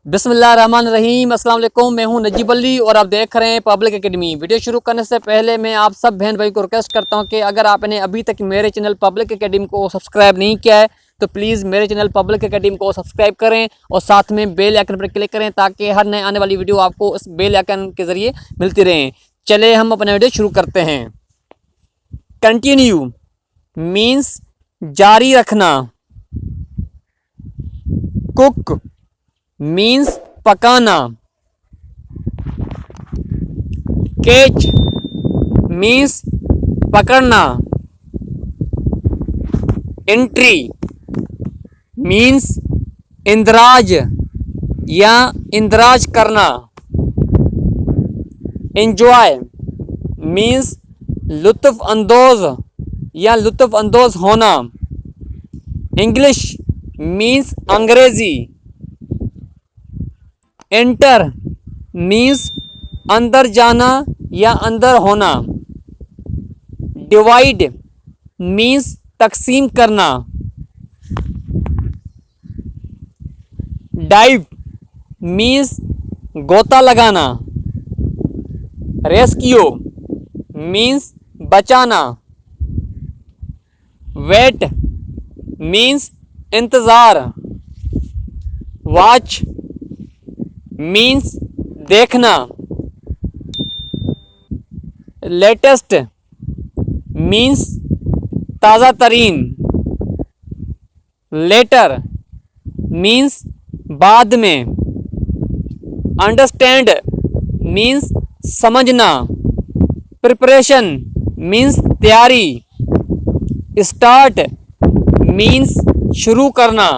बिस्मिल्लाहिर्रहमानिर्रहीम। अस्सलाम वालेकुम। मैं हूं नजीब अली और आप देख रहे हैं पब्लिक एकेडमी। वीडियो शुरू करने से पहले मैं आप सब बहन भाई को रिक्वेस्ट करता हूं कि अगर आपने अभी तक मेरे चैनल पब्लिक एकेडमी को सब्सक्राइब नहीं किया है तो प्लीज़ मेरे चैनल पब्लिक एकेडमी को सब्सक्राइब करें और साथ में बेल आइकन पर क्लिक करें ताकि हर नए आने वाली वीडियो आपको इस बेल आइकन के ज़रिए मिलती रहें। चले हम अपना वीडियो शुरू करते हैं। कंटिन्यू मीन्स जारी रखना। कुक मीन्स पकाना। कैच मीन्स पकड़ना। एंट्री मीन्स इंदराज या इंदराज करना। एंजॉय मीन्स लुत्फ अंदोज या लुत्फ अंदोज होना। इंग्लिश मीन्स अंग्रेजी। एंटर मीन्स अंदर जाना या अंदर होना। डिवाइड मीन्स तकसीम करना। डाइव मीन्स गोता लगाना। रेस्क्यू मीन्स बचाना। वेट मीन्स इंतज़ार। वॉच मीन्स देखना। लेटेस्ट मीन्स ताज़ा तरीन। लेटर मीन्स बाद में। अंडरस्टैंड मीन्स समझना। प्रिपरेशन मीन्स तैयारी। स्टार्ट मीन्स शुरू करना।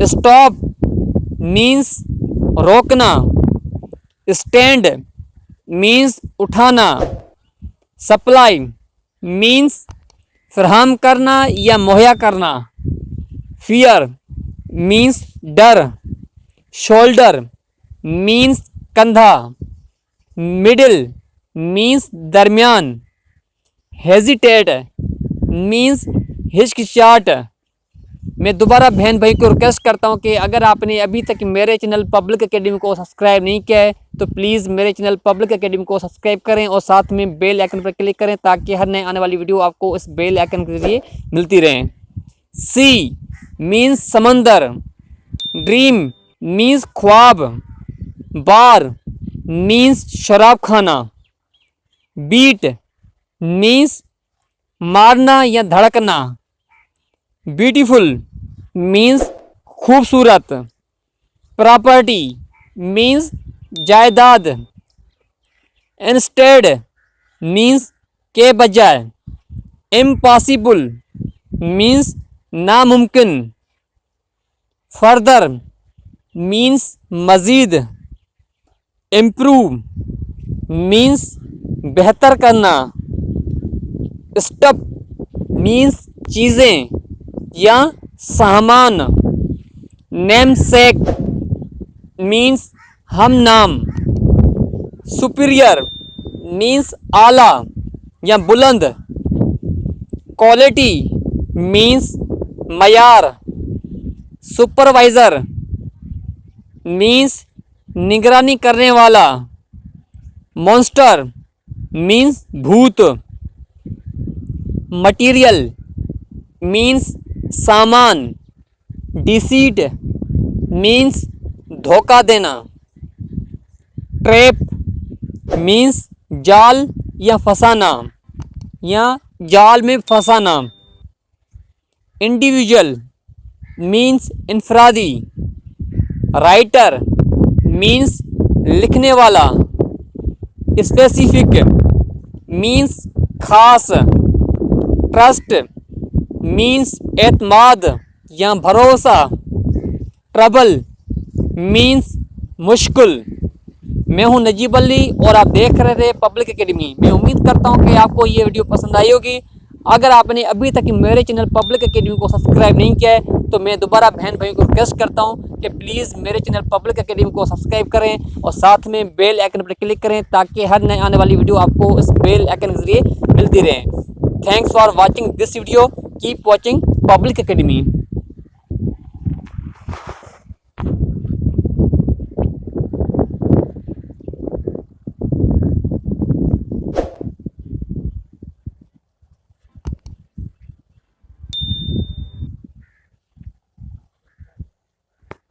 स्टॉप मीन्स रोकना। स्टैंड मीन्स उठाना। सप्लाई मीन्स फराहम करना या मुहैया करना। फियर मीन्स डर। शोल्डर मीन्स कंधा। मिडिल मीन्स दरमियान। हेजिटेट मीन्स हिचकिचाहट। मैं दोबारा बहन भाई को रिक्वेस्ट करता हूं कि अगर आपने अभी तक मेरे चैनल पब्लिक एकेडमी को सब्सक्राइब नहीं किया है तो प्लीज़ मेरे चैनल पब्लिक एकेडमी को सब्सक्राइब करें और साथ में बेल आइकन पर क्लिक करें ताकि हर नए आने वाली वीडियो आपको इस बेल आइकन के जरिए मिलती रहें। सी मीन्स समंदर। ड्रीम मीन्स ख्वाब। बार मीन्स शराब खाना। बीट मीन्स मारना या धड़कना। ब्यूटीफुल मीन्स खूबसूरत। प्रॉपर्टी मीन्स जायदाद। इंस्टेड मीन्स के बजाय। इम्पॉसिबल मीन्स नामुमकिन। फर्दर मीन्स मज़ीद। इम्प्रूव मीन्स बेहतर करना। स्टफ मीन्स चीज़ें या सामान। नेम सेक मीन्स हम नाम। सुपीरियर मीन्स आला या बुलंद। क्वालिटी मीन्स मयार। सुपरवाइज़र मीन्स निगरानी करने वाला। मॉन्स्टर मीन्स भूत। मटीरियल मीन्स सामान। डिसीट मीन्स धोखा देना। ट्रैप मीन्स जाल या फंसाना या जाल में फंसाना। इंडिविजुअल मीन्स इनफरादी। राइटर मीन्स लिखने वाला। स्पेसिफिक मीन्स खास। ट्रस्ट मीन्स एतमाद या भरोसा। ट्रबल मीन्स मुश्किल। मैं हूं नजीब अली और आप देख रहे थे पब्लिक एकेडमी। मैं उम्मीद करता हूं कि आपको ये वीडियो पसंद आई होगी। अगर आपने अभी तक मेरे चैनल पब्लिक एकेडमी को सब्सक्राइब नहीं किया है तो मैं दोबारा बहन भाई को रिक्वेस्ट करता हूं कि प्लीज़ मेरे चैनल पब्लिक एकेडमी को सब्सक्राइब करें और साथ में बेल आइकन पर क्लिक करें ताकि हर नए आने वाली वीडियो आपको इस बेल आइकन के जरिए मिलती रहे। Thanks for watching this video. Keep watching Public Academy.